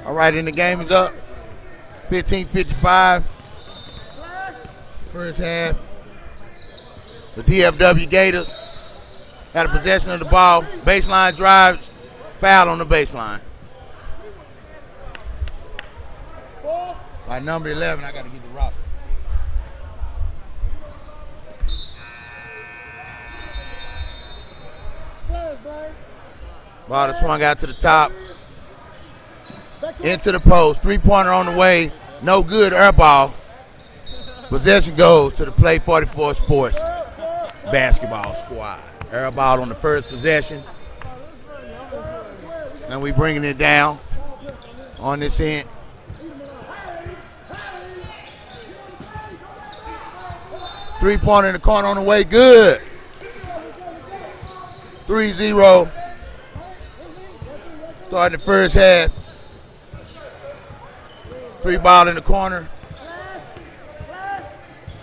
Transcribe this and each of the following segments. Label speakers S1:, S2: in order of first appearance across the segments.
S1: All right, and the game is up. 15:55. First half. The DFW Gators had a possession of the ball. Baseline drives, foul on the baseline. By number 11, I got to get the roster. Ball swung out to the top. Into the post. Three-pointer on the way. No good. Air ball. Possession goes to the Play 44 Sports basketball squad. Air ball on the first possession. And we bringing it down on this end. Three-pointer in the corner on the way. Good. 3-0. Starting the first half. Three ball in the corner.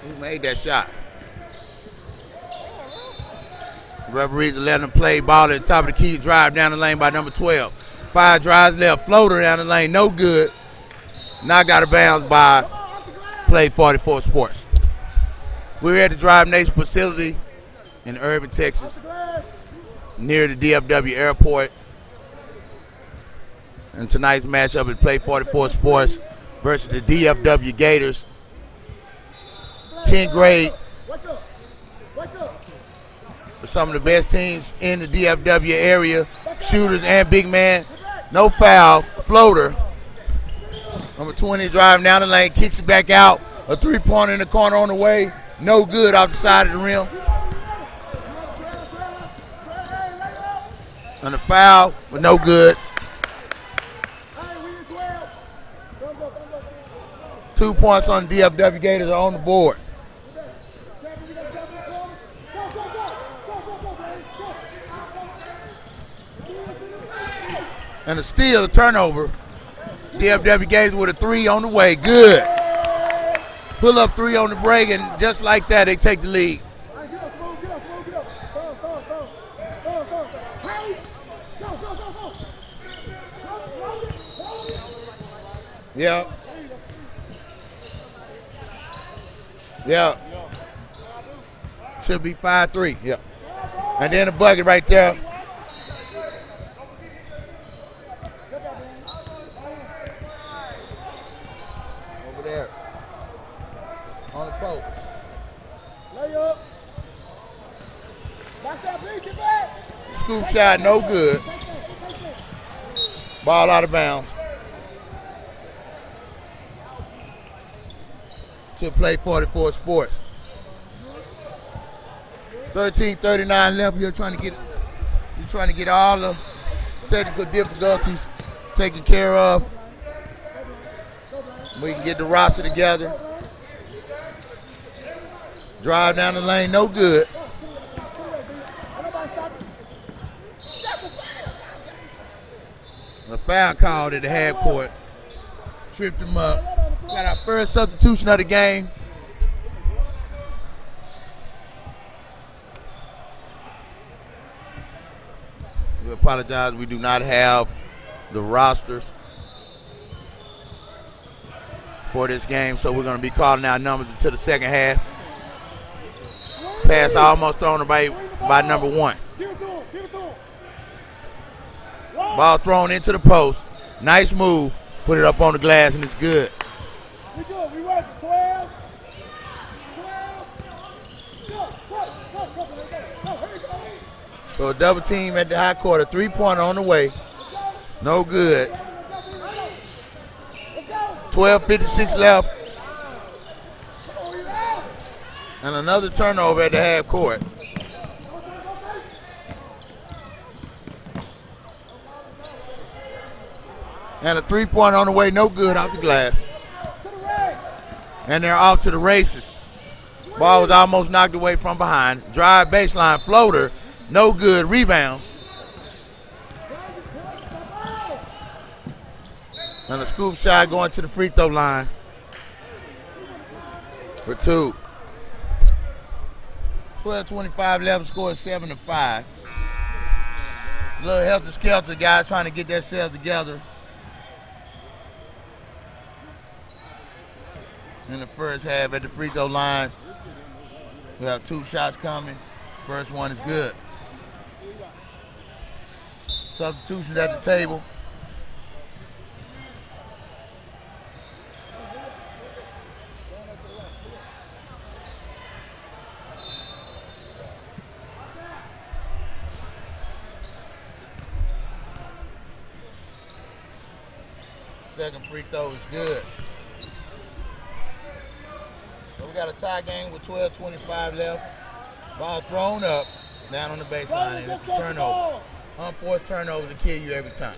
S1: Who made that shot? Referees are letting them play. Ball at the top of the key. Drive down the lane by number 12. 5 drives left. Floater down the lane. No good. Knocked out of bounds by Play 44 Sports. We're at the Drive Nation facility in Irving, Texas, near the DFW airport. And tonight's matchup is Play 44 Sports versus the DFW Gators. 10th grade. Some of the best teams in the DFW area. Shooters and big man. No foul. Floater. Number 20 driving down the lane. Kicks it back out. A three-pointer in the corner on the way. No good off the side of the rim. And a foul, but no good. 2 points on the DFW Gators are on the board. And a steal, a turnover. DFW Gators with a 3 on the way. Good. Pull up 3 on the break, and just like that, they take the lead. Yeah. Yeah. Should be 5-3. Yeah. And then a bucket right there. Over there. On the post. Layup. Scoop shot, no good. Ball out of bounds. To Play 44 Sports. 13:39 left. You're trying to get all the technical difficulties taken care of. We can get the roster together. Drive down the lane, no good. A foul called at the half court. Tripped him up. Got our first substitution of the game. We apologize. We do not have the rosters for this game, so we're going to be calling out numbers until the second half. Pass almost thrown by number 1. Ball thrown into the post. Nice move. Put it up on the glass, and it's good.
S2: We good. We working. 12.
S1: So a double team at the high court. A three-pointer on the way. No good. 12:56 left. And another turnover at the half court. And a three-pointer on the way, no good off the glass. And they're off to the races. Ball was almost knocked away from behind. Drive baseline floater, no good. Rebound. And a scoop shot going to the free throw line for 2. 12:25 left, score 7-5. It's a little helter-skelter, guys trying to get themselves together. in the first half at the free throw line. We have 2 shots coming. First one is good. Substitutions at the table. Second free throw is good. So we got a tie game with 12:25 left. Ball thrown up, down on the baseline, and it's a turnover. Unforced turnovers will kill you every time.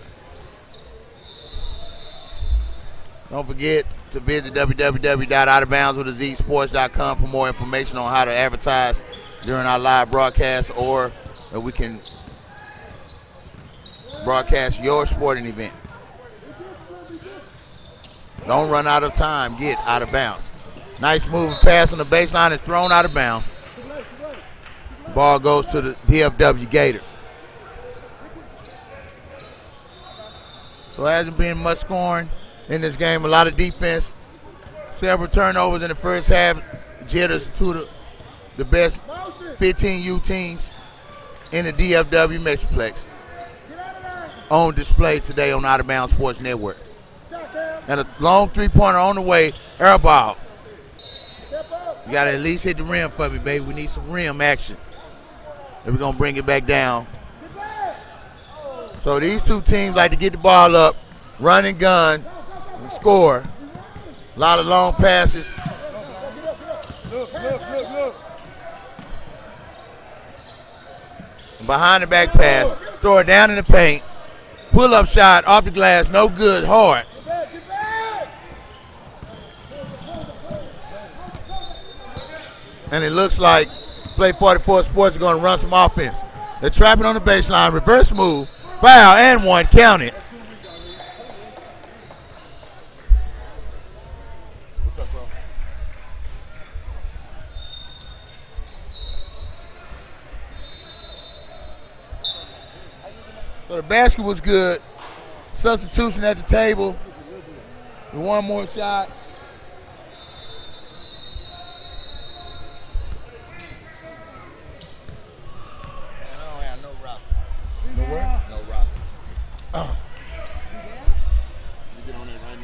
S1: Don't forget to visit www.outaboundswithazsports.com for more information on how to advertise during our live broadcast, or that we can broadcast your sporting event. Don't run out of time. Get out of bounds. Nice moving pass on the baseline. Is thrown out of bounds. Ball goes to the DFW Gators. So there hasn't been much scoring in this game. A lot of defense. Several turnovers in the first half. Jitters, 2 of the best 15U teams in the DFW Metroplex. On display today on Out of Bounds Sports Network. And a long 3-pointer on the way. Air ball. You got to at least hit the rim for me, baby. We need some rim action. And we're going to bring it back down. So these two teams like to get the ball up, run and gun, and score. A lot of long passes. Behind the back pass. Throw it down in the paint. Pull-up shot off the glass. No good. Hard. And it looks like Play 44 Sports is going to run some offense. They're trapping on the baseline. Reverse move. Foul and 1. Count it.
S2: What's up, bro?
S1: So the basket was good. Substitution at the table. One more shot.
S2: No where?
S1: No rosters.
S2: Oh. You get on that right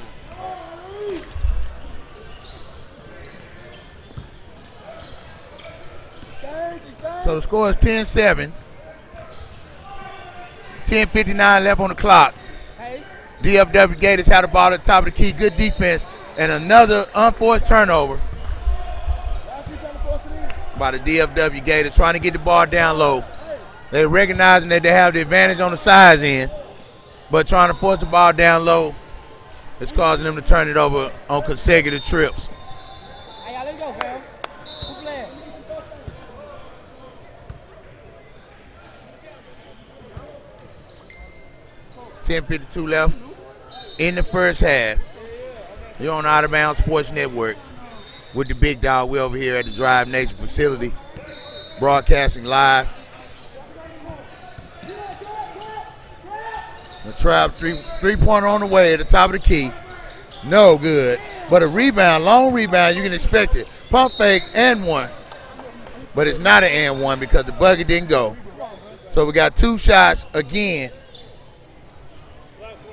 S2: now.
S1: So the score is 10-7. 10:59 left on the clock. DFW Gators had the ball at the top of the key. Good defense. And another unforced turnover by the DFW Gators, trying to get the ball down low. They're recognizing that they have the advantage on the size end, but trying to force the ball down low is causing them to turn it over on consecutive trips.
S3: Hey, y'all, let's go, fam. Who playing?
S1: $10:52 left in the first half. You're on Out of Bounds Sports Network with the big dog. We're over here at the Drive Nation facility, broadcasting live. The trap three-pointer on the way at the top of the key. No good. But a rebound, long rebound, you can expect it. Pump fake and 1. But it's not an and 1 because the bucket didn't go. So we got 2 shots again.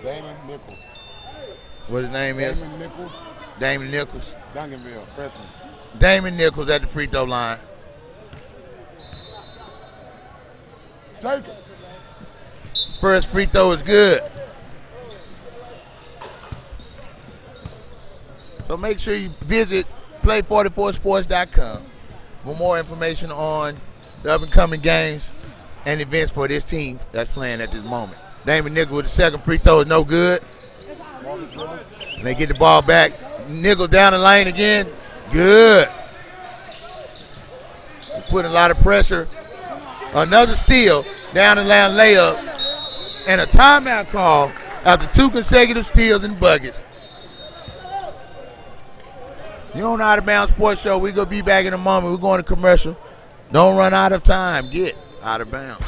S2: Damon Nichols.
S1: What his name is?
S2: Damon Nichols.
S1: Damon Nichols.
S2: Duncanville, freshman.
S1: Damon Nichols at the free throw line.
S2: Jacob.
S1: First free throw is good. So make sure you visit play44sports.com for more information on the up-and-coming games and events for this team that's playing at this moment. Damon Nichols with the second free throw is no good. And they get the ball back. Nichols down the lane again. Good. Putting a lot of pressure. Another steal. Down the lane layup. And a timeout call after 2 consecutive steals and buckets. You're on Out of Bounds Sports Show. We're going to be back in a moment. We're going to commercial. Don't run out of time. Get out of bounds.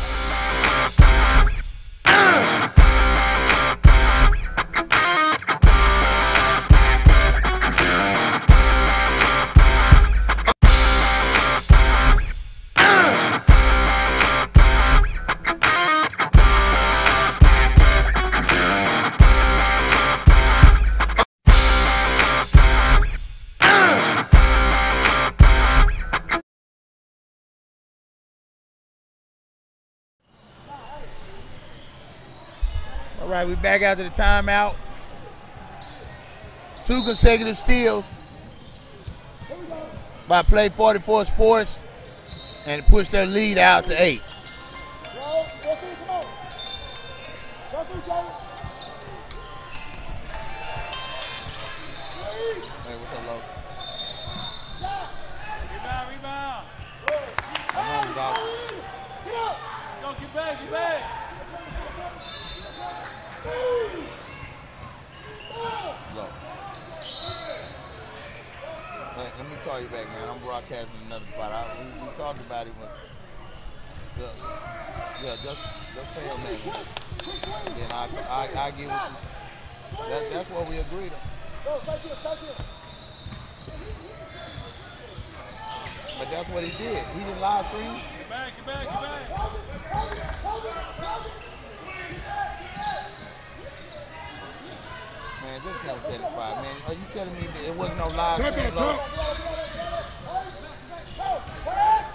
S1: All right, we back after the timeout. 2 consecutive steals by Play 44 Sports and push their lead out to 8. Let me call you back, man. I'm broadcasting another spot. We talked about it when. Just pay your name. And then I get with you. That's what we agreed on. But that's what he did. He didn't live stream. Get back. Man, just come 75, man. Are you telling me that it wasn't no live stream, Los?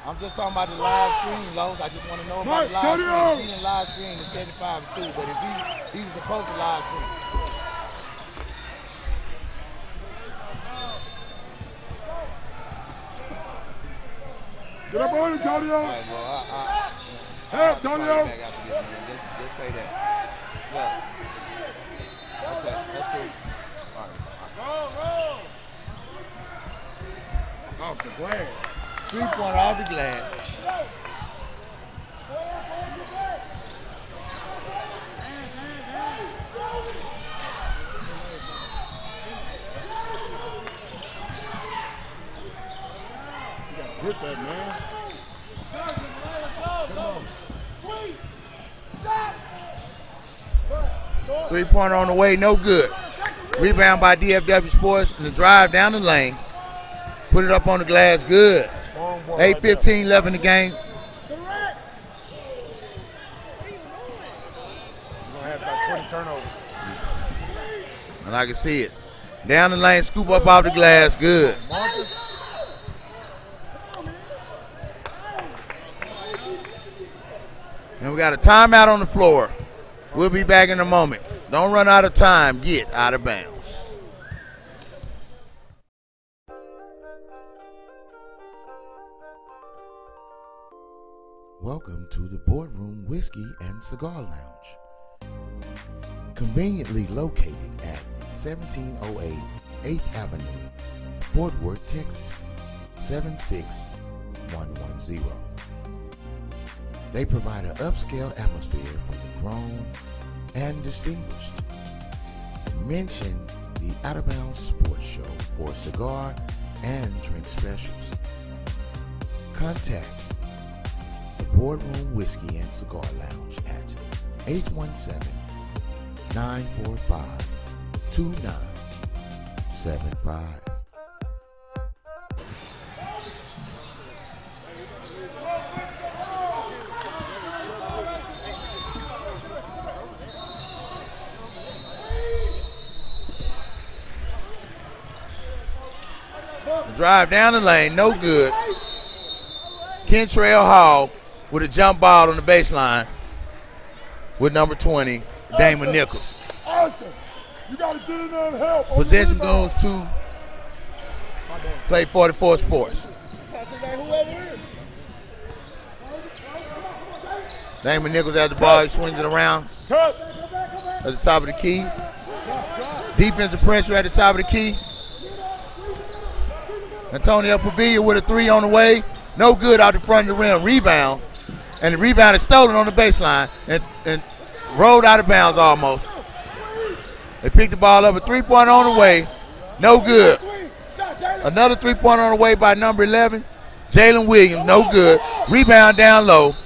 S1: I'm just talking about the live stream, Los. I just want to know about the live stream. If he didn't live stream, the 75 is cool. But if he was supposed to live stream.
S2: Get up on it, Antonio.
S1: All right, well,
S2: hey, Antonio.
S1: Just pay that. Yeah. Okay, that's cool. All right.
S2: Roll. Off the glass.
S1: 3-point off the glass.
S2: Hit that, man. Come on.
S1: 3-pointer on the way, no good. Rebound by DFW Sports and the drive down the lane. Put it up on the glass, good. 8:15 left in the game.
S2: You're going to have about 20 turnovers.
S1: And I can see it. Down the lane, scoop up off the glass, good. And we got a timeout on the floor. We'll be back in a moment. Don't run out of time. Get out of bounds. Welcome to the Boardroom Whiskey and Cigar Lounge. Conveniently located at 1708 8th Avenue, Fort Worth, Texas, 76110. They provide an upscale atmosphere for the grown and distinguished. Mention the Out of Bounds Sports Show for cigar and drink specials. Contact the Boardroom Whiskey and Cigar Lounge at 817-945-2975. Drive down the lane, no good. Kentrell Hall with a jump ball on the baseline with number 20, Damon Nichols.
S2: Austin, you got to get in there and help.
S1: Possession goes to Play 44 Sports. Damon Nichols has the ball, he swings it around at the top of the key. Defensive pressure at the top of the key. Antonio Pavilla with a 3 on the way. No good out the front of the rim. Rebound. And the rebound is stolen on the baseline and rolled out of bounds almost. They picked the ball up. A 3-pointer on the way. No good. Another 3-pointer on the way by number 11. Jalen Williams. No good. Rebound down low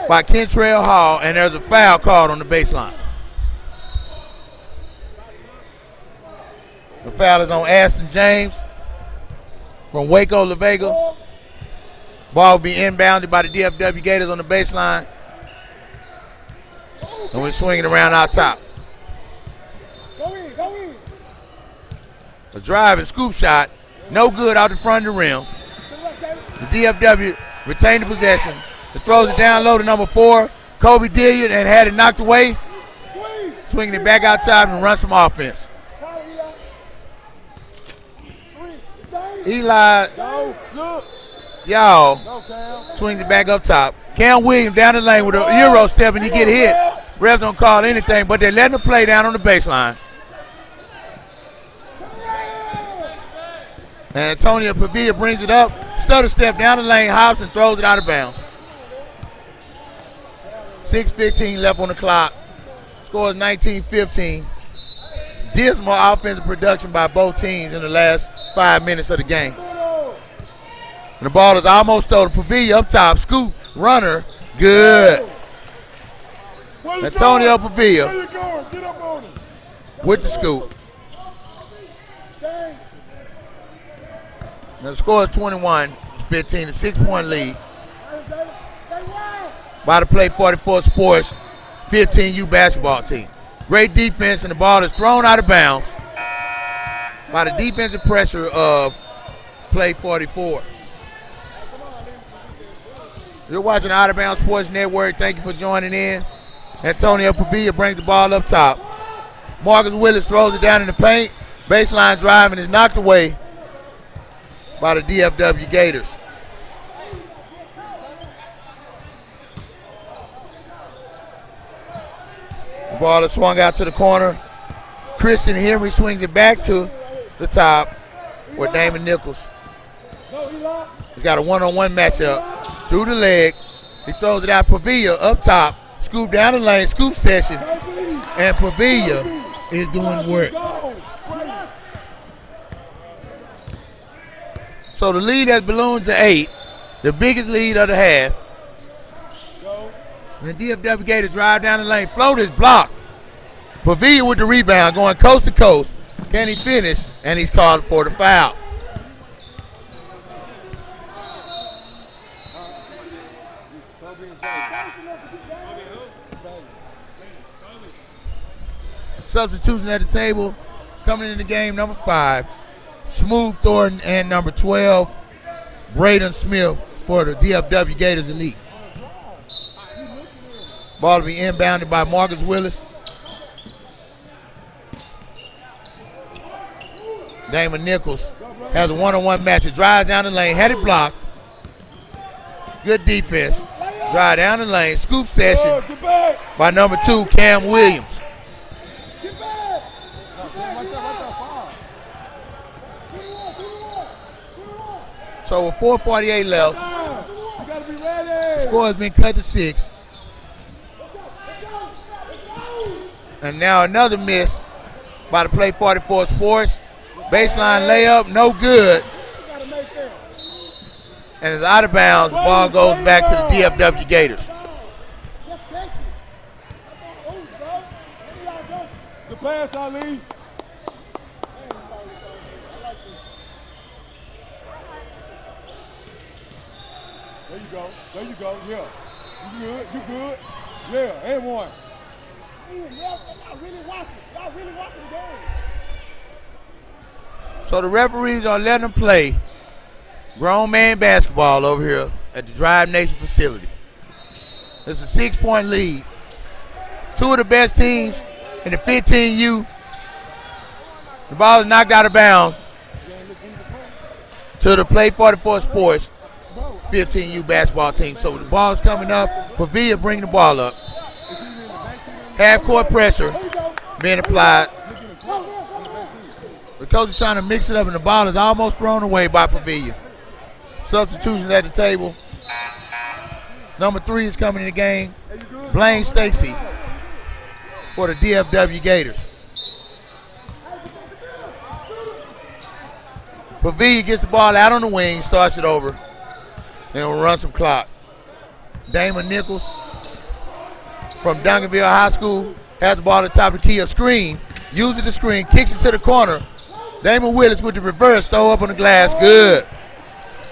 S1: by Kentrell Hall. And there's a foul called on the baseline. The foul is on Aston James from Waco, La Vega. Ball will be inbounded by the DFW Gators on the baseline. And we're swinging around our top.
S3: Go in.
S1: A drive and scoop shot. No good out the front of the rim. The DFW retained the possession. It throws it down low to number 4, Kobe Dilliard, and had it knocked away. Swinging it back out top and run some offense. Eli, y'all, swings it back up top. Cam Williams down the lane with a Euro step and he get hit. Refs don't call anything, but they're letting the play down on the baseline. And Antonio Pavia brings it up, stutter step down the lane, hops and throws it out of bounds. 6:15 left on the clock. Score is 19-15. Dismal offensive production by both teams in the last 5 minutes of the game. And the ball is almost stolen. Pavia up top, scoop, runner, good. Antonio Pavia with the scoop. Now the score is 21-15, a 6-point lead. By the Play 44 Sports 15U basketball team. Great defense, and the ball is thrown out of bounds by the defensive pressure of Play 44. You're watching Out of Bounds Sports Network. Thank you for joining in. Antonio Pavia brings the ball up top. Marcus Willis throws it down in the paint. Baseline drive and is knocked away by the DFW Gators. The ball is swung out to the corner. Christian Henry swings it back to the top with Damon Nichols. He's got a one-on-one matchup through the leg. He throws it out. Pavia up top. Scoop down the lane. Scoop session. And Pavia is doing work. So the lead has ballooned to 8. The biggest lead of the half. And the DFW Gators drive down the lane. Float is blocked. Pavia with the rebound going coast to coast. Can he finish? And he's called for the foul. Substitution at the table. Coming in the game, number 5, Smooth Thornton, and number 12, Braden Smith for the DFW Gators Elite. Ball to be inbounded by Marcus Willis. Damon Nichols has a one-on-one match. It drives down the lane, had it blocked. Good defense. Drive down the lane, scoop session by number 2, Cam Williams. So with 4:48 left, the score has been cut to 6. And now another miss by the Play 44 Sports. Baseline layup, no good. And it's out of bounds. The ball goes back to the DFW Gators.
S2: The pass, Ali. There you go, yeah. You good, yeah, and one.
S3: Y'all really watching the game.
S1: So the referees are letting them play grown man basketball over here at the Drive Nation facility. It's a 6-point lead. 2 of the best teams in the 15U. The ball is knocked out of bounds to the Play 44 Sports 15U basketball team. So the ball is coming up. Pavia bringing the ball up. Half-court pressure being applied. The coach is trying to mix it up, and the ball is almost thrown away by Pavia. Substitutions at the table. Number 3 is coming in the game. Blaine Stacy for the DFW Gators. Pavia gets the ball out on the wing, starts it over, and will run some clock. Damon Nichols from Duncanville High School has the ball at the top of the key, a screen, uses the screen, kicks it to the corner. Damon Willis with the reverse, throw up on the glass, good.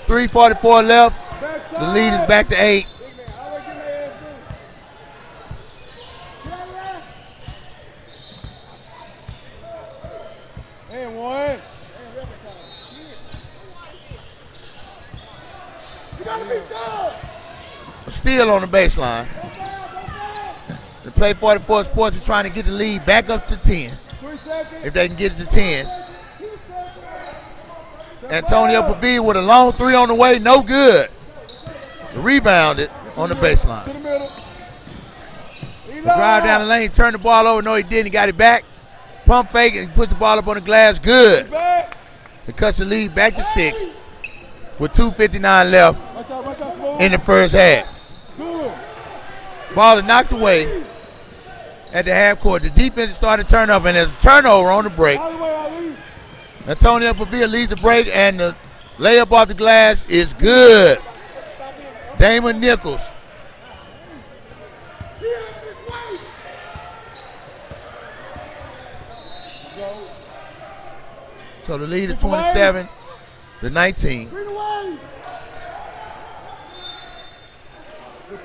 S1: 3:44 left, the lead is back to 8.
S2: And one.
S3: You gotta be tough.
S1: Steal on the baseline. The Play 44 Sports is trying to get the lead back up to 10. If they can get it to 10. Antonio Pavia with a long three on the way, no good. Rebounded on the baseline. Drive down the lane, turn the ball over. No, he didn't. He got it back. Pump fake and puts the ball up on the glass. Good. It cuts the lead back to 6 with 2:59 left in the first half. Ball is knocked away at the half court. The defense started to turn up, and there's a turnover on the break. Antonio Pavia leads the break, and the layup off the glass is good. Damon Nichols. So the lead is 27-19.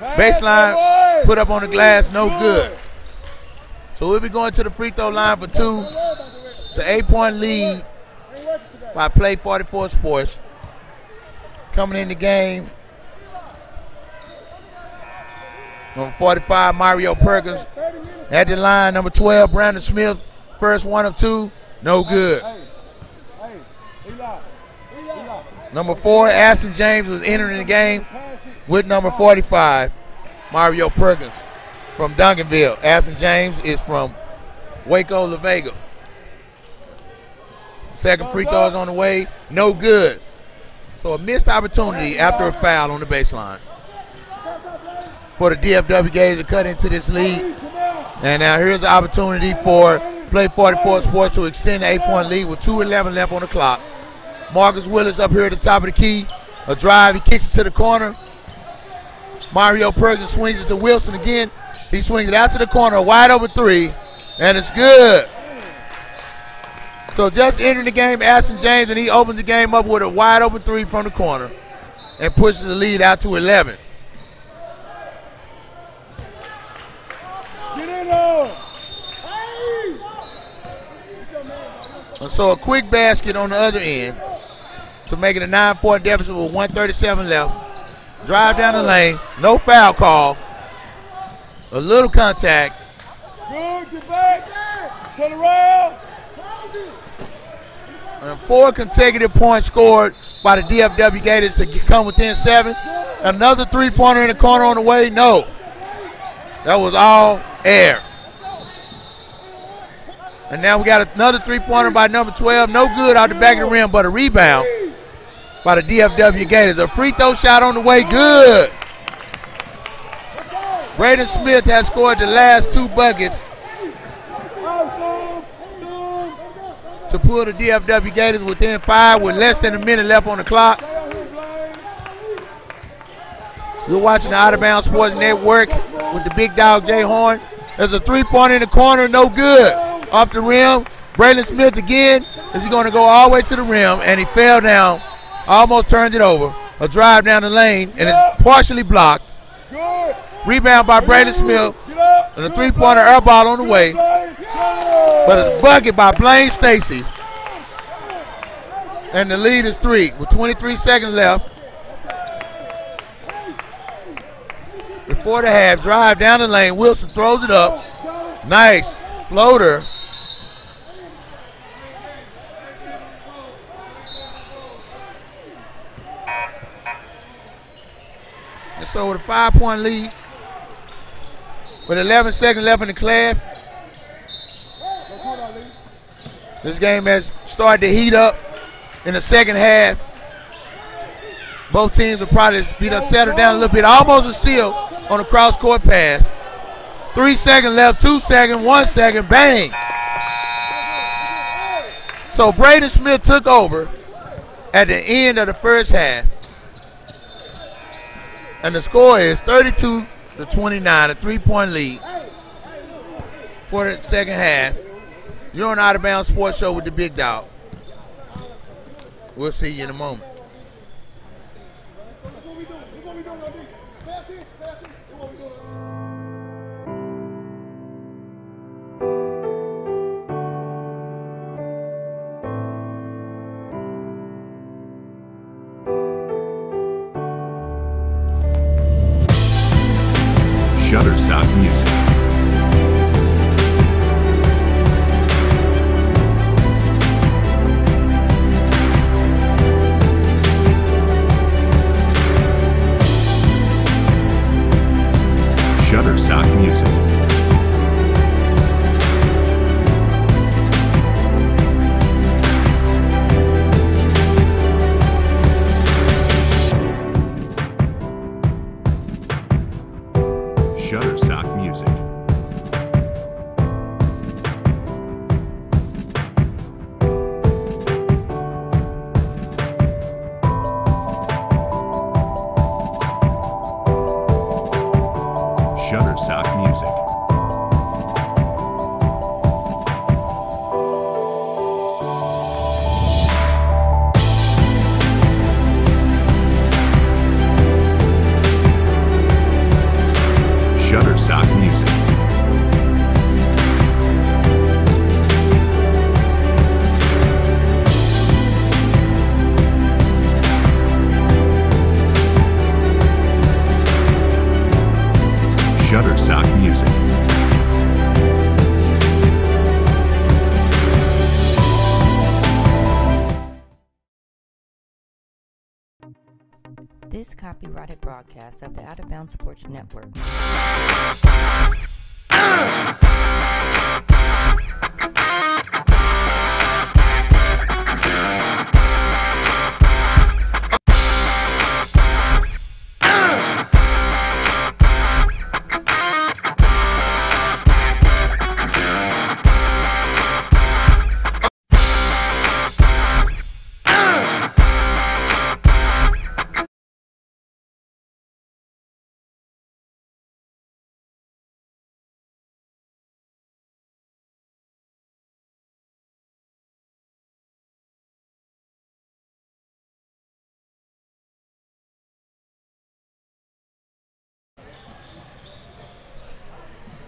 S1: Baseline put up on the glass, no good. So we'll be going to the free throw line for 2. It's an 8-point lead by Play 44 Sports. Coming in the game, number 45, Mario Perkins. At the line, number 12, Brandon Smith. First one of 2, no good. Number 4, Ashton James was entering the game with number 45, Mario Perkins from Duncanville. Ashton James is from Waco, La Vega. Second free throw is on the way, no good. So a missed opportunity after a foul on the baseline for the DFW Gators to cut into this lead. And now here's the opportunity for Play 44 Sports to extend the 8-point lead with 2:11 left on the clock. Marcus Willis up here at the top of the key. A drive, he kicks it to the corner. Mario Perkins swings it to Wilson again. He swings it out to the corner, a wide open 3, and it's good. So just entering the game, Ashton James, and he opens the game up with a wide open 3 from the corner and pushes the lead out to 11.
S2: Get in there.
S1: And so a quick basket on the other end to make it a 9-point deficit with 1:37 left. Drive down the lane, no foul call. A little contact.
S2: Good, get back. Turn around.
S1: And 4 consecutive points scored by the DFW Gators to come within 7. Another 3-pointer in the corner on the way, no. That was all air. And now we got another 3-pointer by number 12. No good out the back of the rim, but a rebound by the DFW Gators. A free throw shot on the way, good. Braden Smith has scored the last 2 buckets to pull the DFW Gators within 5 with less than a minute left on the clock. You're watching the Out of Bounds Sports Network with the big dog Jay Horn. There's a 3-pointer in the corner, no good. Off the rim, Braylon Smith again. Is he going to go all the way to the rim? And he fell down, almost turned it over. A drive down the lane, and it's partially blocked. Rebound by Braylon Smith, and a 3-pointer air ball on the way. But it's a bucket by Blaine Stacy. And the lead is 3 with 23 seconds left. Before the half, drive down the lane. Wilson throws it up. Nice floater. And so with a 5-point lead, with 11 seconds left in the class, this game has started to heat up in the second half. Both teams will probably settle down a little bit. Almost a steal on a cross-court pass. 3 seconds left, 2 seconds, 1 second, bang. So Braden Smith took over at the end of the first half. And the score is 32-29, a 3-point lead for the second half. You're on Out of Bounds Sports Show with the big dog. We'll see you in a moment.
S3: That's what we doing. That's what we doing. Pay attention. Pay attention. That's what we doing.
S4: Shutterstock Music. This copyrighted broadcast of the Out of Bounds Sports Network.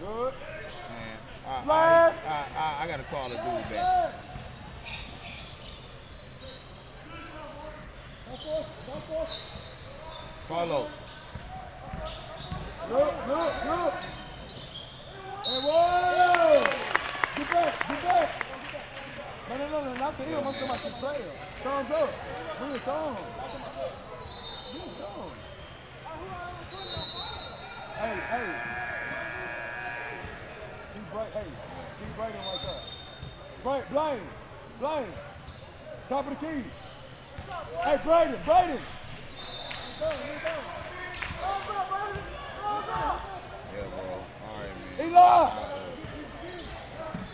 S2: Good.
S1: Man, I got to call a dude back. Carlos.
S2: Good. Hey, whoa! Get back. No, not the him. I'm talking about the trail. Thumbs up. Bring your thumbs. Hey. Keep Brayden right there. Blaine. Top of the key. Hey, Brayden.
S1: Yeah, bro. All right, man.
S2: Eli!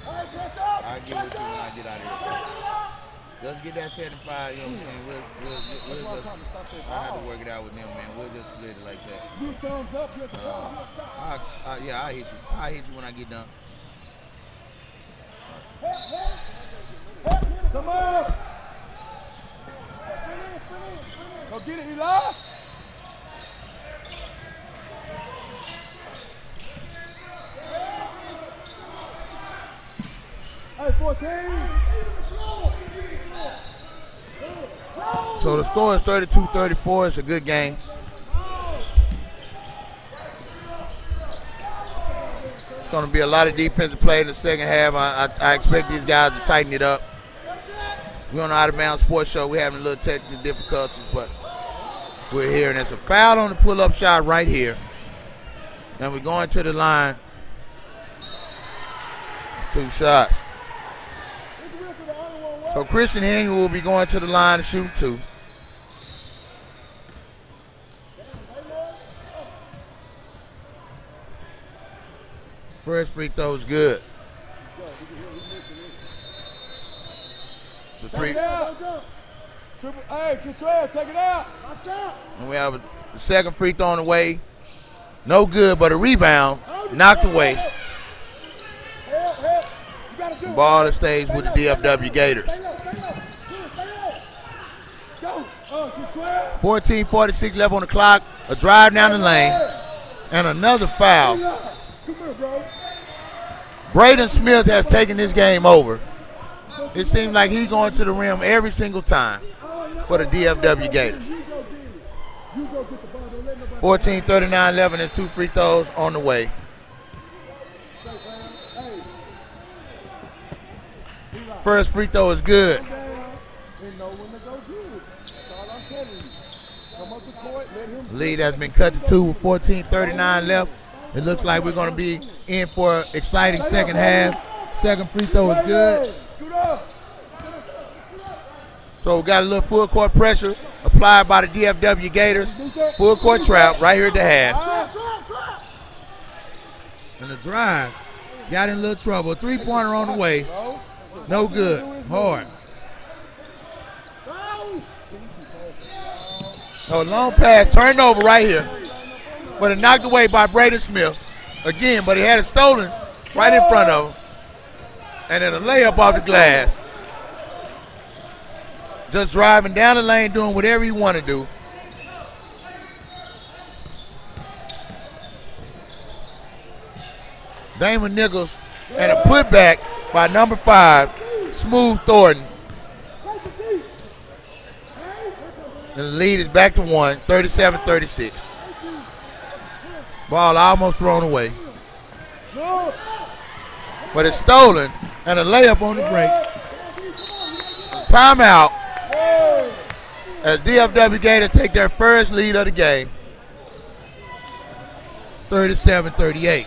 S1: I'll give it to you when I get out of here, bro. Just get that 75, you know what I'm saying? We'll just, I have to work it out with them, man. We'll just split it like that.
S2: You thumbs up, you at the top.
S1: Yeah, I'll hit you. I'll hit you when I get done.
S2: Come on! Go get it, Eli! Hey, 14!
S1: So the score is 32-34. It's a good game. It's going to be a lot of defensive play in the second half. I expect these guys to tighten it up. We're on the Out of Bounds Sports Show. We're having a little technical difficulties, but we're here. And it's a foul on the pull-up shot right here. And we're going to the line. It's 2 shots. So Christian Henry will be going to the line to shoot 2. First free throw is good. It's a 3.
S2: Hey, Contrell, take it out.
S1: And we have the second free throw on the way. No good, but a rebound. Knocked away. The ball that stays with the DFW Gators. 14:46 left on the clock. A drive down the lane. And another foul. Braden Smith has taken this game over. It seems like he's going to the rim every single time for the DFW Gators. 14:39 left and 2 free throws on the way. First free throw is good. The lead has been cut to 2 with 14:39 left. It looks like we're going to be in for an exciting second half. Second free throw is good. So we got a little full court pressure applied by the DFW Gators. Full court trap right here at the half. And the drive got in a little trouble. 3-pointer on the way. No good. Hard. So long pass, turned over right here. But it knocked away by Braden Smith. Again, but he had it stolen right in front of him. And then a layup off the glass. Just driving down the lane, doing whatever he want to do. Damon Nichols and a putback by number 5, Smooth Thornton. And the lead is back to 1, 37-36. Ball almost thrown away. But it's stolen and a layup on the break. Timeout. as DFW Gators take their first lead of the game, 37-38.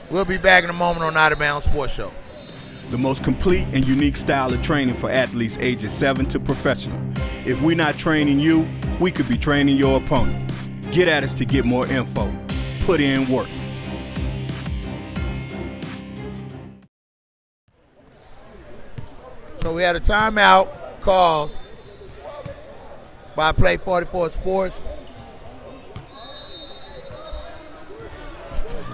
S1: We'll be back in a moment on Out of Bounds Sports Show.
S5: The most complete and unique style of training for athletes ages 7 to professional. If we're not training you, we could be training your opponent. Get at us to get more info. Put in work.
S1: So we had a timeout called by Play 44 Sports.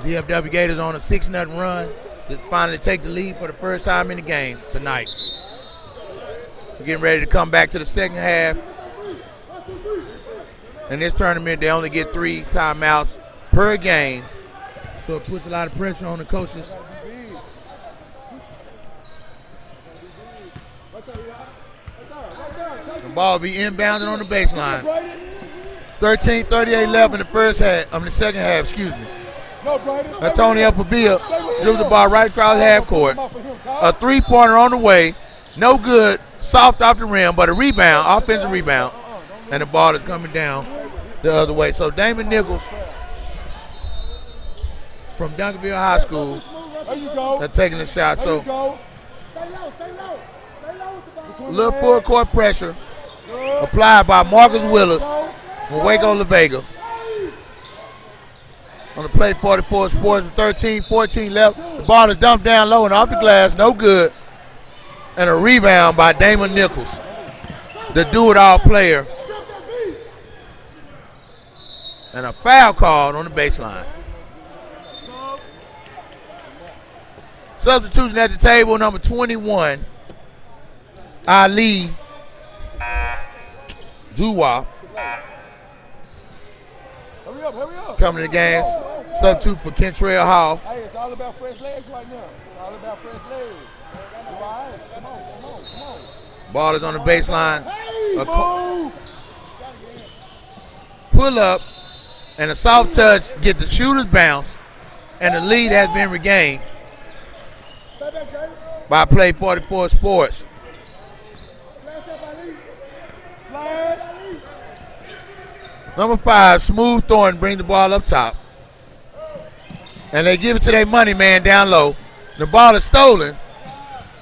S1: DFW Gators on a 6-0 run to finally take the lead for the first time in the game tonight. We're getting ready to come back to the second half. In this tournament, they only get 3 timeouts per game, so it puts a lot of pressure on the coaches. The ball will be inbounded on the baseline. 13:38 left in the first half. The second half, excuse me. Antonio Pavia threw the ball right across half court. A 3-pointer on the way. No good. Soft off the rim, but a rebound, offensive rebound. And the ball is coming down the other way. So Damon Nichols from Duncanville High School are taking the shot. So a little full court pressure applied by Marcus Willis from Waco La Vega. On the Play 44 Sports, 13-14 left. The ball is dumped down low and off the glass, no good. And a rebound by Damon Nichols, the do-it-all player. And a foul called on the baseline. Substitution at the table, number 21, Ali Duwa. Coming to the game, substitute for Kentrell Hall.
S2: Hey, it's all about fresh legs right now. It's all about fresh legs. You all right? Come on.
S1: Ball is on the baseline.
S2: Hey, move!
S1: Pull up and a soft touch, get the shooter's bounce, and the lead has been regained by Play 44 Sports. Number 5, Smooth Thornton, bring the ball up top. And they give it to their money man down low. The ball is stolen.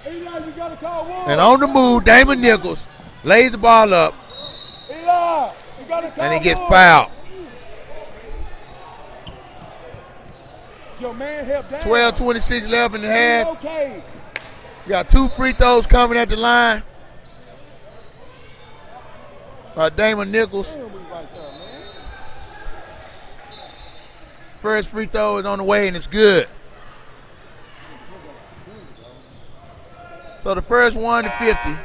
S1: And on the move, Damon Nichols lays the ball up. And he gets fouled. 12:26 left in the half. We got 2 free throws coming at the line. Damon Nichols. First free throw is on the way and it's good. So the first one to 50.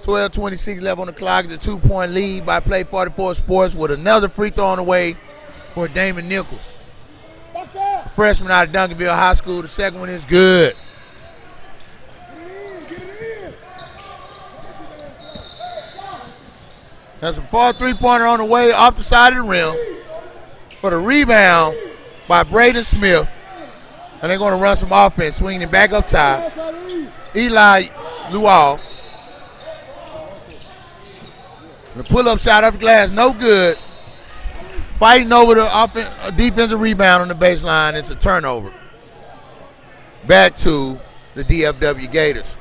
S1: 12:26 left on the clock. It's a 2-point lead by Play 44 Sports with another free throw on the way for Damon Nichols. Freshman out of Duncanville High School. The second one is good. That's a far 3-pointer on the way off the side of the rim for the rebound by Braden Smith. And they're going to run some offense, swinging it back up top. Eli Lual. The pull-up shot off the glass, no good. Fighting over the defensive rebound on the baseline. It's a turnover. Back to the DFW Gators.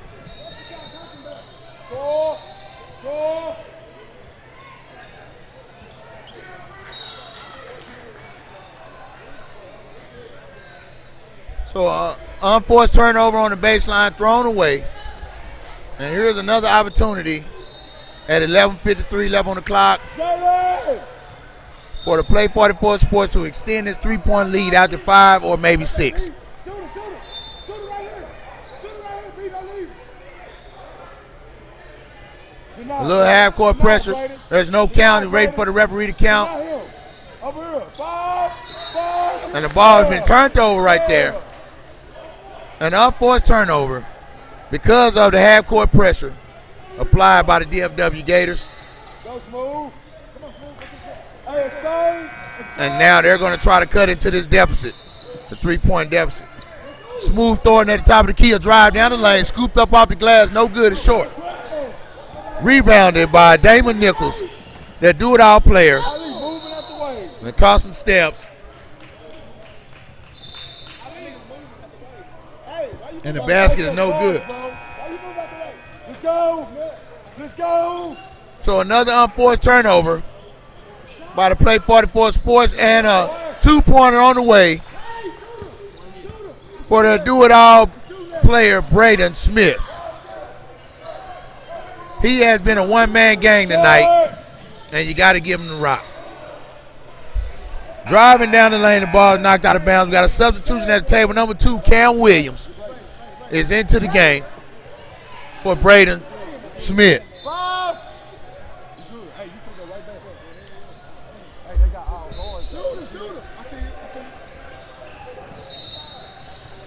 S1: So unforced turnover on the baseline, thrown away. And here's another opportunity at 11:53 left on the clock for the Play 44 Sports to extend this 3-point lead out to 5 or maybe 6. A little half-court pressure. There's no count. Waiting for the referee to count. And the ball has been turned over right there. An unforced turnover because of the half-court pressure applied by the DFW Gators. And now they're going to try to cut into this deficit, the 3-point deficit. Smooth Thornton at the top of the key, a drive down the lane, scooped up off the glass, no good, it's short. Rebounded by Damon Nichols, that do-it-all player.
S2: Ali moving out the way.
S1: And caught some steps. And the basket is no good.
S2: Let's go. Let's go.
S1: So another unforced turnover by the Play 44 Sports, and a 2-pointer on the way for the do-it-all player, Braden Smith. He has been a one-man gang tonight, and you got to give him the rock. Driving down the lane, the ball is knocked out of bounds. We got a substitution at the table. Number 2, Cam Williams, is into the game for Braden Smith.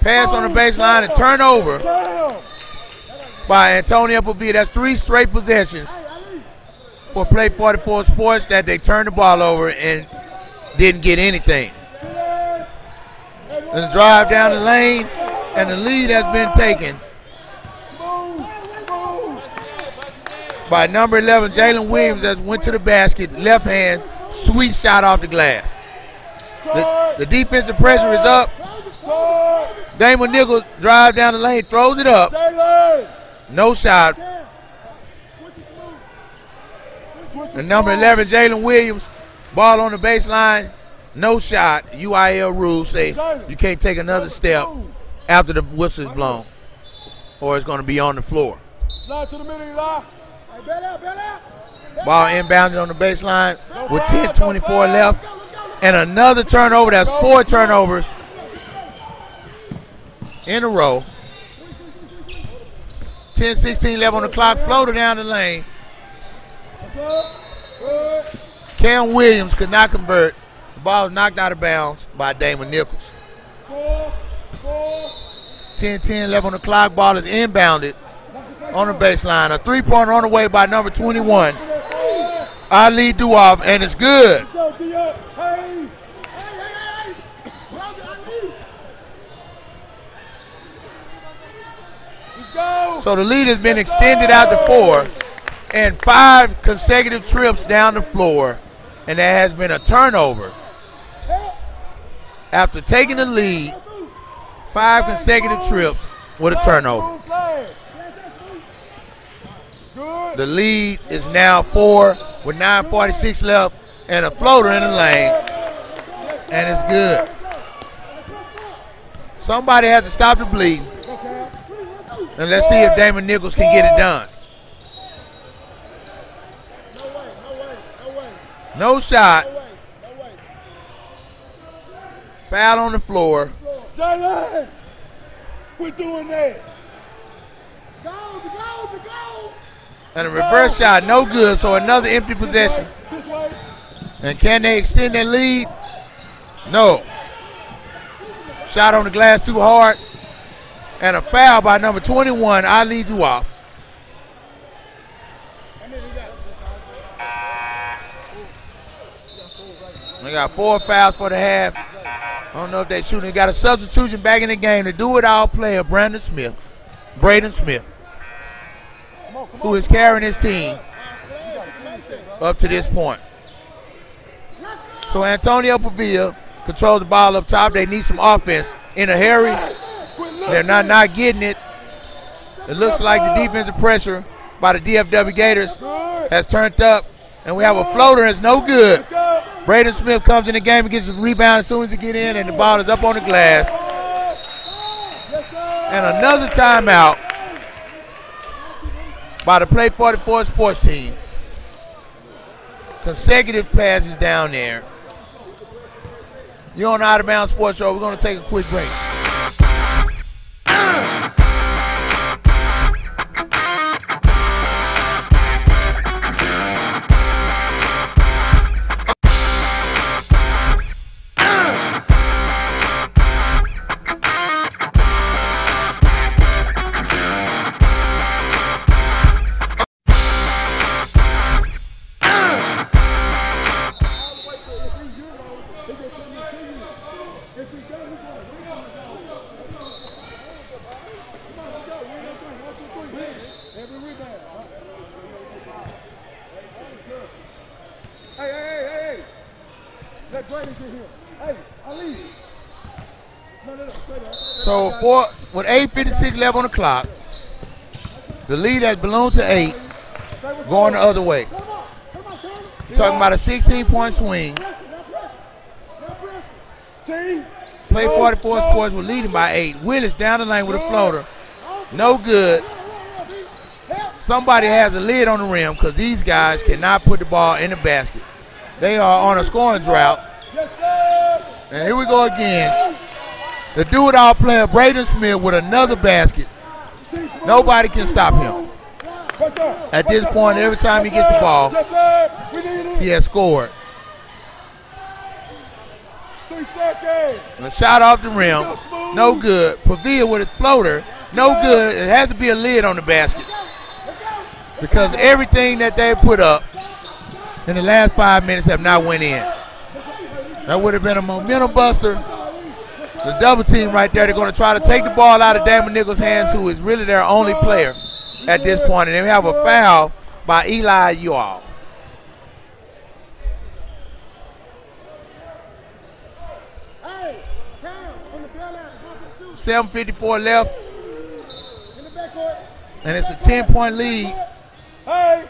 S1: Pass on the baseline and turnover by Antonio Pavia. That's 3 straight possessions for Play 44 Sports that they turned the ball over and didn't get anything. And the drive down the lane, and the lead has been taken by number 11, Jalen Williams, that went to the basket, left hand, sweet shot off the glass. The defensive pressure is up. Damon Nichols drive down the lane, throws it up. No shot. And number 11, Jalen Williams, ball on the baseline, no shot. UIL rules say you can't take another step after the whistle is blown, or it's going to be on the floor.
S2: Slide to the middle, Eli.
S1: Ball inbounded on the baseline with 10:24 left. And another turnover. That's 4 turnovers in a row. 10:16 left on the clock. Floater down the lane. Cam Williams could not convert. The ball was knocked out of bounds by Damon Nichols. 10:10 left on the clock. Ball is inbounded on the baseline. A 3-pointer on the way by number 21, Ali Duoff, and it's good. So the lead has been extended out to 4, and 5 consecutive trips down the floor, and there has been a turnover. After taking the lead, 5 consecutive trips with a turnover. The lead is now 4 with 9:46 left, and a floater in the lane, and it's good. Somebody has to stop the bleeding, and let's see if Damon Nichols can get it done. No shot. Foul on the floor.
S2: Jalen, we're doing that.
S1: And a reverse shot, no good, so another empty possession. And can they extend their lead? No. Shot on the glass too hard. And a foul by number 21, Ali Duoff. They got 4 fouls for the half. I don't know if they shooting. They got a substitution back in the game to do it all player, Braden Smith, who is carrying his team up to this point. So Antonio Pavia controls the ball up top. They need some offense in a hurry. They're not getting it. It looks like the defensive pressure by the DFW Gators has turned up, and we have a floater. It's no good. Braden Smith comes in the game and gets a rebound as soon as he gets in, and the ball is up on the glass. And another timeout by the Play 44 Sports team. Consecutive passes down there. You're on the Out of Bounds Sports Show. We're going to take a quick break.
S2: Hey, Ali. No.
S1: So with 8:56 left on the clock, the lead has ballooned to 8, going the other way. Talking about a 16-point swing. Play 44 Sports were leading by 8. Willis down the lane with a floater. No good. Somebody has a lid on the rim because these guys cannot put the ball in the basket. They are on a scoring drought. And here we go again. The do-it-all player, Braden Smith, with another basket. Nobody can stop him. At this point, every time he gets the ball, he has scored.
S2: 3 seconds.
S1: And a shot off the rim. No good. Pavia with a floater. No good. It has to be a lid on the basket. Because everything that they put up in the last 5 minutes have not went in. That would have been a momentum buster. The double team right there, they're going to try to take the ball out of Damon Nichols' hands, who is really their only player at this point. And then we have a foul by Eli Uall.
S3: Hey, Cam, on the bell line.
S1: 7:54 left,
S3: In the backcourt.
S1: and it's a 10-point lead.
S2: Hey.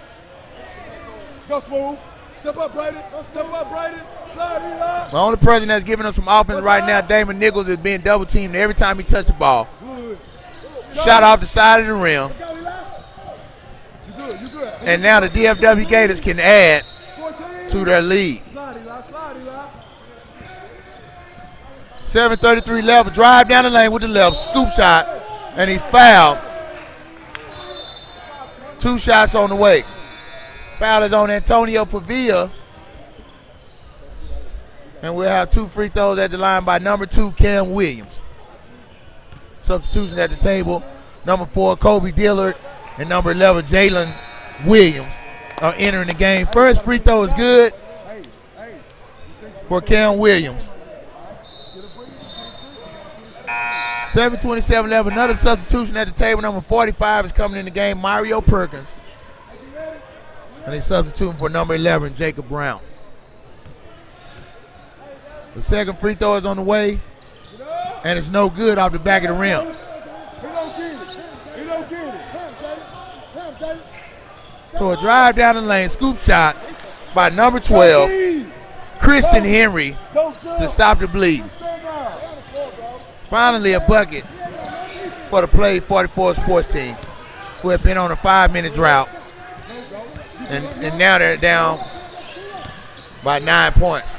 S2: Go smooth. Step up, Brayden. Step up, Brayden. Slide, Eli.
S1: The only person that's giving us some offense right now, Damon Nichols, is being double teamed every time he touches the ball.
S2: Good.
S1: Shot off the side of the rim.
S3: Go, Eli.
S2: You good.
S1: And now the DFW Gators can add
S2: 14.
S1: to their lead.
S2: Slide, Eli. Slide, Eli.
S1: 7:33 left, a drive down the lane with the left, scoop shot, and he's fouled. 2 shots on the way. Foul is on Antonio Pavia. And we'll have 2 free throws at the line by number 2, Cam Williams. Substitutions at the table. Number 4, Kobe Dillard, and number 11, Jalen Williams are entering the game. First free throw is good for Cam Williams. 7:27 left, another substitution at the table. Number 45 is coming in the game, Mario Perkins. And he's substituting for number 11, Jacob Brown. The second free throw is on the way, and it's no good off the back of the rim.
S2: He don't get it.
S1: So a drive down the lane, scoop shot by number 12, Christian Henry, to stop the bleed. Finally a bucket for the Play 44 sports team, who have been on a 5-minute drought. And now they're down by 9 points.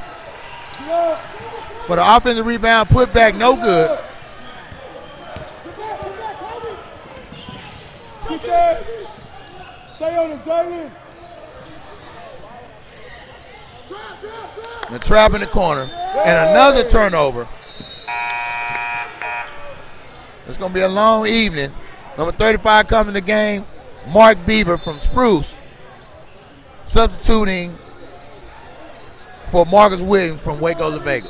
S1: But the offensive rebound put back, no good.
S2: Get that. Stay on him, Jalen.
S1: The trap in the corner, and another turnover. It's going to be a long evening. Number 35 comes in the game, Mark Beaver from Spruce, substituting for Marcus Williams from Waco, La Vega.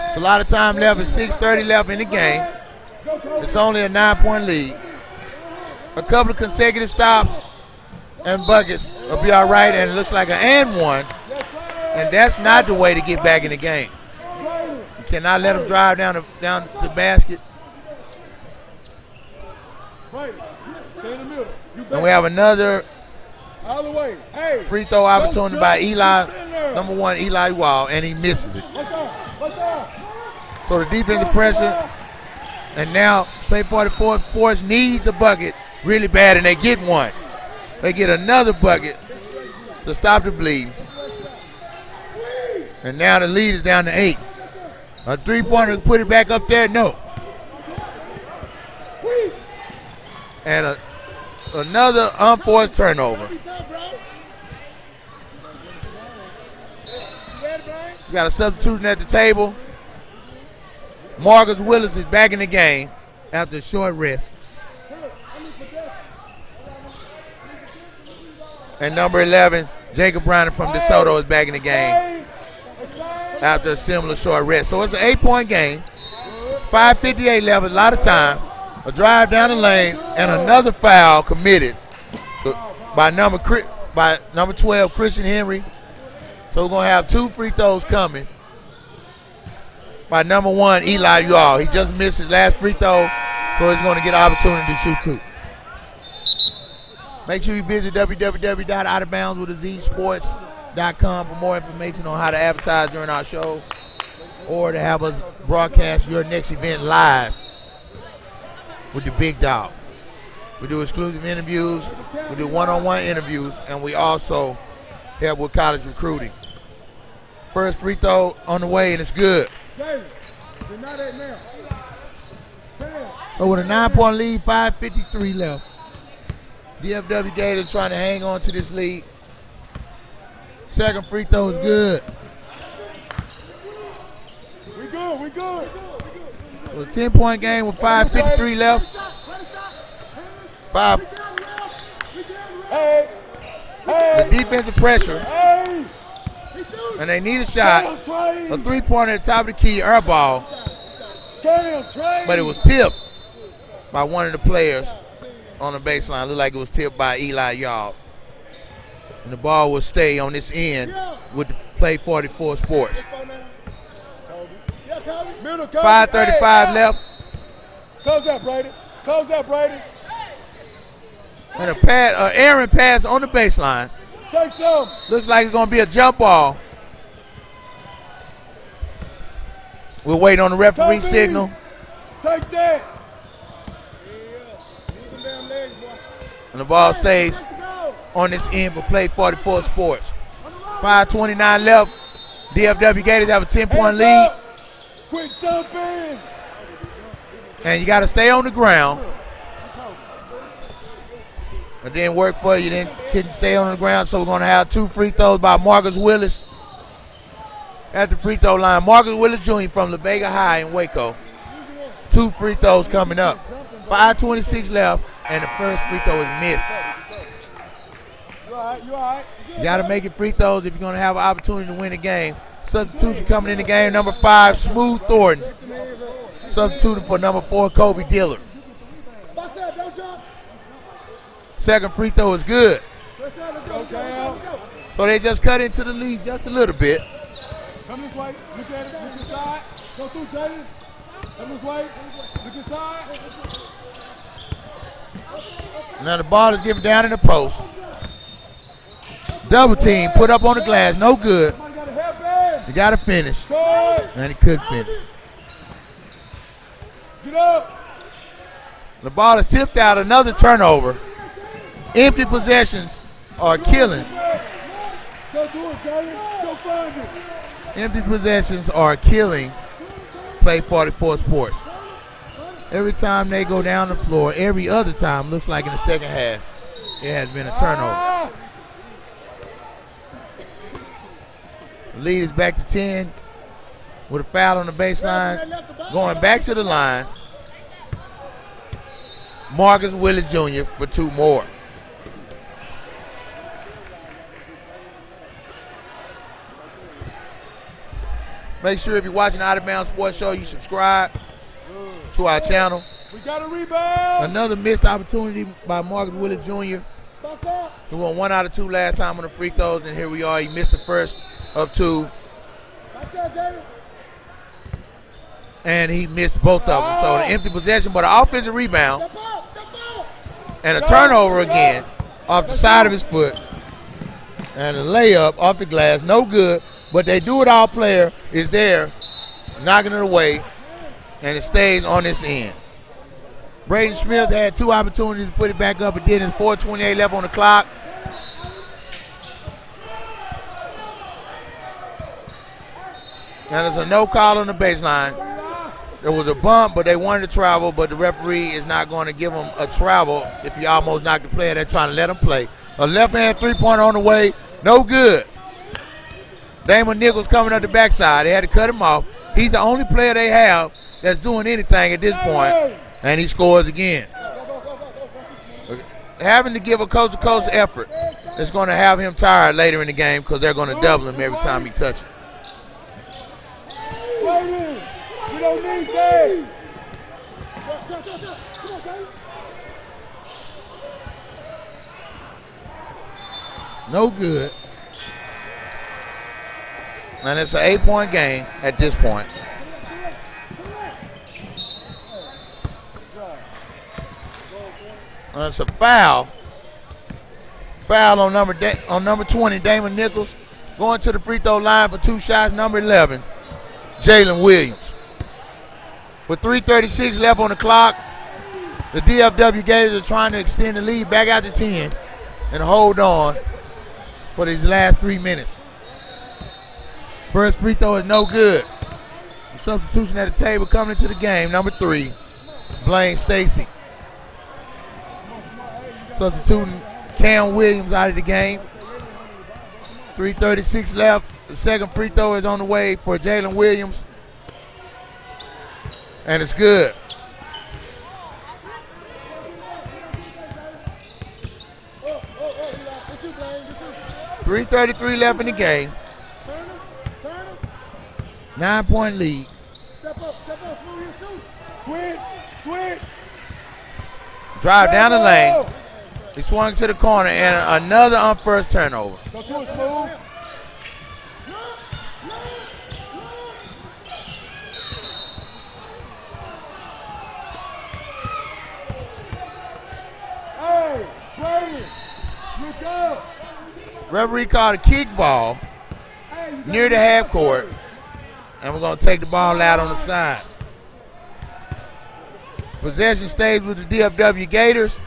S1: It's a lot of time left. It's 6:30 left in the game. It's only a 9-point lead. A couple of consecutive stops and buckets will be all right, and it looks like an and one. And that's not the way to get back in the game. You cannot let them drive down the basket. And we have another free throw opportunity by number 1, Eli Wall, and he misses it. So the defensive pressure, and now Play 44 Sports needs a bucket really bad, and they get one. They get another bucket to stop the bleed. And now the lead is down to 8. A three-pointer, put it back up there, no. And another unforced turnover. We got a substitution at the table. Marcus Willis is back in the game after a short rest. And number 11, Jacob Brown from DeSoto, is back in the game after a similar short rest. So it's an 8-point game. 5:58 left, a lot of time. A drive down the lane, and another foul committed by number 12, Christian Henry. So we're going to have 2 free throws coming by number 1, Eli Yall. He just missed his last free throw, so he's going to get an opportunity to shoot 2. Make sure you visit www.outaboundswithazsports.com for more information on how to advertise during our show or to have us broadcast your next event live with the big dog. We do exclusive interviews, we do one-on-one interviews, and we also help with college recruiting. First free throw on the way, and it's good. So with a 9-point lead, 5:53 left. DFW Gators trying to hang on to this lead. Second free throw is good.
S2: We good.
S1: So a 10-point game with 5:53 left. The defensive pressure. And they need a shot. A 3-pointer at the top of the key, air ball. But it was tipped by one of the players on the baseline. Looked like it was tipped by Eli Yall. And the ball will stay on this end with the Play 44 Sports. 5:35 left.
S2: Close that, Brady.
S1: And a errant pass on the baseline.
S2: Take some.
S1: Looks like it's going to be a jump ball. We're waiting on the referee signal.
S2: Take that.
S1: And the ball stays on this end for Play 44 Sports. 5:29 left. DFW Gators have a 10-point lead.
S2: Quick jump in.
S1: And you got to stay on the ground. It didn't work for you. Couldn't stay on the ground, so we're going to have 2 free throws by Marcus Willis at the free throw line. Marcus Willis Jr. from La Vega High in Waco. 2 free throws coming up. 5:26 left, and the first free throw is missed.
S2: You all right?
S1: You got to make it free throws if you're going to have an opportunity to win the game. Substitution coming in the game, number 5, Smooth Thornton. Substituting for number 4, Kobe Dillard. Second free throw is good. So they just cut into the lead just a little bit.
S2: Come this way. Look at it. Look inside. Go through, Jaden. Come this way. Look inside.
S1: Now the ball is given down in the post. Double team, put up on the glass, no good. You got to finish. And he could finish.
S2: Get up.
S1: The ball is tipped out, another turnover. Empty possessions are killing.
S2: Go do it, Jaden. Go find it.
S1: Empty possessions are killing Play 44 Sports. Every time they go down the floor, every other time, looks like in the second half, it has been a turnover. The lead is back to 10 with a foul on the baseline. Going back to the line, Marcus Willis Jr. for 2 more. Make sure if you're watching the Out of Bounds Sports Show, you subscribe to our channel.
S2: We got a rebound.
S1: Another missed opportunity by Marcus Willis Jr. He won 1 out of 2 last time on the free throws, and here we are. He missed the first of 2. And he missed both of them. So an empty possession, but an offensive rebound. And a turnover again off the side of his foot. And a layup off the glass, no good. But they do it all player is there, knocking it away, and it stays on this end. Braden Smith had 2 opportunities to put it back up. It did. It's 4:28 left on the clock. And there's a no call on the baseline. There was a bump, but they wanted to travel, but the referee is not going to give them a travel if you almost knocked the player. They're trying to let him play. A left-hand three-pointer on the way, no good. Damon Nichols coming up the backside. They had to cut him off. He's the only player they have that's doing anything at this point, and he scores again. Having to give a coast-to-coast effort is going to have him tired later in the game because they're going to double him every time he touches.
S2: We don't need that.
S1: No good. And it's an 8-point game at this point. And it's a foul. Foul on number 20, Damon Nichols. Going to the free throw line for 2 shots, number 11, Jalen Williams. With 3:36 left on the clock, the DFW Gators are trying to extend the lead back out to 10 and hold on for these last 3 minutes. First free throw is no good. The substitution at the table coming into the game, number 3, Blaine Stacy. Substituting Cam Williams out of the game. 3:36 left. The second free throw is on the way for Jalen Williams. And it's good. $3:33 left in the game. 9-point lead.
S3: Step up, smooth,
S2: Switch.
S1: Drive down the lane. He swung to the corner and another unforced turnover.
S2: Go to it, Smooth. Hey, Brady, look up.
S1: Referee called a kickball near the half court, and we're going to take the ball out on the side. Possession stays with the DFW Gators.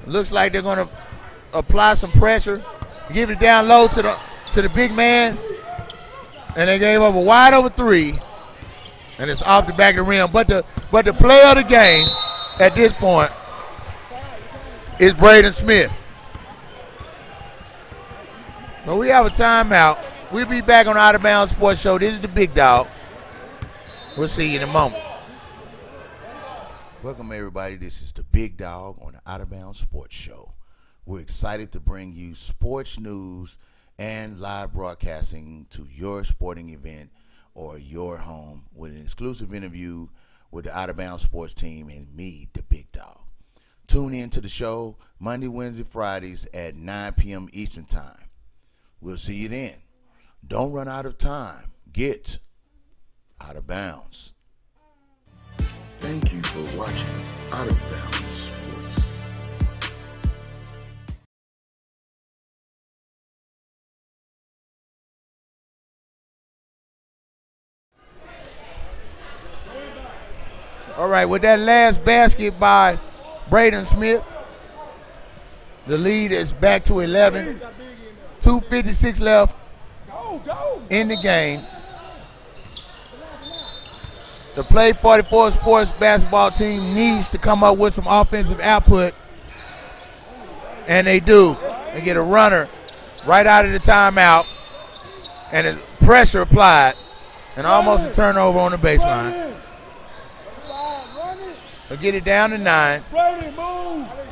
S1: Looks like they're going to apply some pressure, give it down low to the big man, and they gave up a wide open 3, and it's off the back of the rim. But the player of the game at this point is Braden Smith. So we have a timeout. We'll be back on the Out of Bounds Sports Show. This is the Big Dog. We'll see you in a moment. Welcome, everybody. This is the Big Dog on the Out of Bounds Sports Show. We're excited to bring you sports news and live broadcasting to your sporting event or your home with an exclusive interview with the Out of Bounds Sports team and me, the Big Dog. Tune in to the show Monday, Wednesday, Fridays at 9 p.m. Eastern Time. We'll see you then. Don't run out of time. Get out of bounds.
S6: Thank you for watching Out of Bounds Sports.
S1: All right, with that last basket by Braden Smith, the lead is back to 11. 2:56 left in the game. The Play 44 Sports basketball team needs to come up with some offensive output, and they do. They get a runner right out of the timeout, and it's pressure applied, and almost a turnover on the baseline. They'll get it down to 9.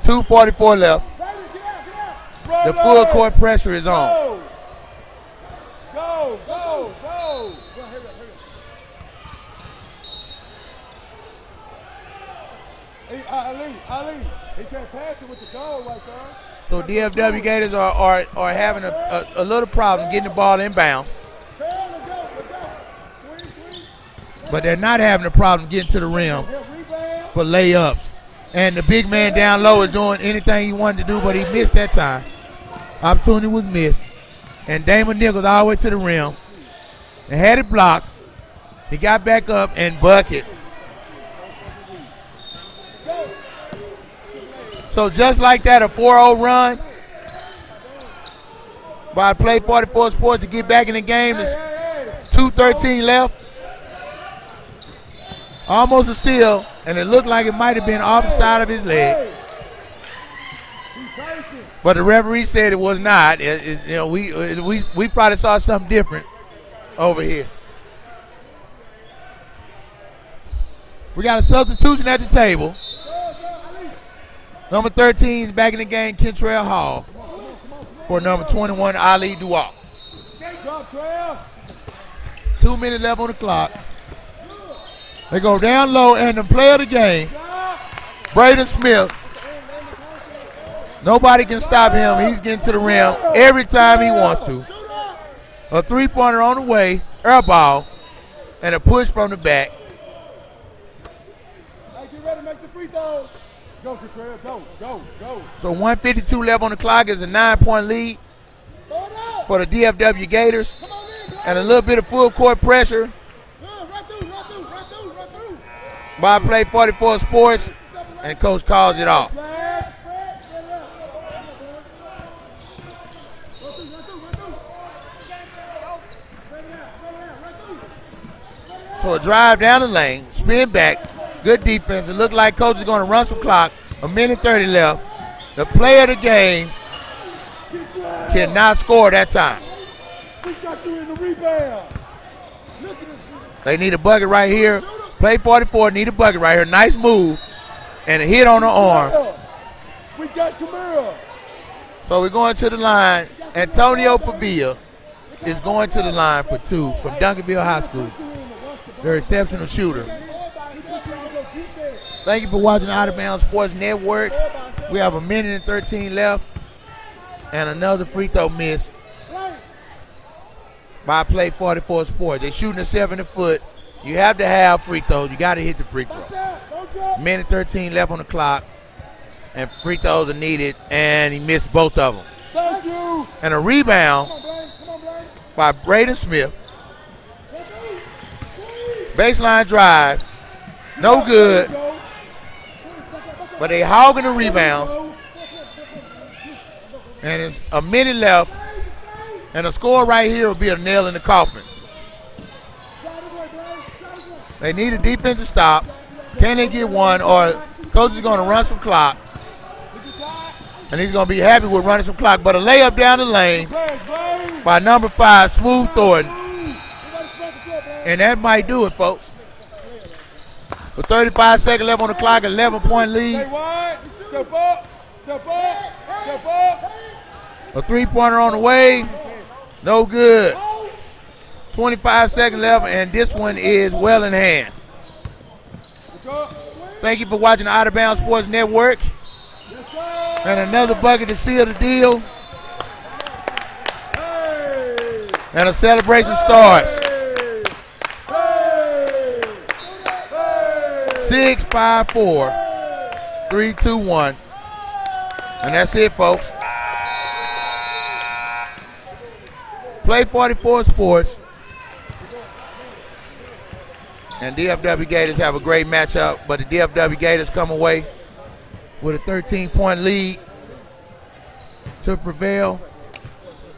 S1: 2:44 left. The full court pressure is on.
S2: Go. Hey, Ali, he can't pass it with the goal right there.
S1: So DFW Gators are having a little problem getting the ball inbounds. But they're not having a problem getting to the rim for layups. And the big man down low is doing anything he wanted to do, but he missed that time. Opportunity was missed. And Damon Nichols all the way to the rim and had it blocked. He got back up and bucket. So just like that, a 4-0 run by Play 44 Sports to get back in the game. There's 2:13 left. Almost a steal, and it looked like it might have been off the side of his leg. But the referee said it was not. We probably saw something different over here. We got a substitution at the table. Number 13 is back in the game, Kentrell Hall, for number 21, Ali Duwop. 2 minutes left on the clock. They go down low, and the player of the game, Braden Smith, nobody can stop him. He's getting to the rim every time he wants to. A three-pointer on the way, air ball, and a push from the back.
S2: Hey, get ready to make the free throws. Go, Contreras, go.
S1: So 1:52 left on the clock is a 9-point lead for the DFW Gators.
S2: Come on in,
S1: And a little bit of full court pressure
S2: Run through.
S1: by Play 44 Sports, and coach calls it off. So a drive down the lane, spin back, good defense. It looked like coach is going to run some clock. A minute 30 left. The player of the game cannot score that time.
S2: We got you in the rebound. Look at this.
S1: They need a bucket right here. Play 44 need a bucket right here. Nice move and a hit on the arm.
S2: We got Camara.
S1: So we're going to the line. Antonio Pavia is going to the line for two from Duncanville High School. Their exceptional shooter. Thank you for watching Out of Bounds Sports Network. We have a minute and 13 left. And another free throw miss by Play 44 Sports. They're shooting themselves in the foot. You have to have free throws. You got to hit the free throw. Minute 13 left on the clock. And free throws are needed. And he missed both of them.
S2: Thank you.
S1: And a rebound by Braden Smith. Baseline drive. No good. But they hogging the rebounds. And it's a minute left. And a score right here will be a nail in the coffin. They need a defensive stop. Can they get one, or coach is going to run some clock. And he's going to be happy with running some clock. But a layup down the lane by number 5, Smooth Thornton. And that might do it, folks. With 35 seconds left on the clock, 11-point lead.
S2: Step up.
S1: A three-pointer on the way. No good. 25 seconds left, and this one is well in hand. Thank you for watching the Out of Bounds Sports Network. And another bucket to seal the deal. And a celebration starts. 6, 5, 4, 3, 2, 1. And that's it, folks. Play 44 Sports and DFW Gators have a great matchup, but the DFW Gators come away with a 13-point lead to prevail.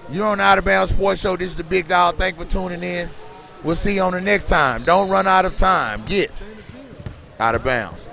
S1: You're on the Out of Bounds Sports Show. This is the Big Dog. Thanks for tuning in. We'll see you on the next time. Don't run out of time. Get out of bounds.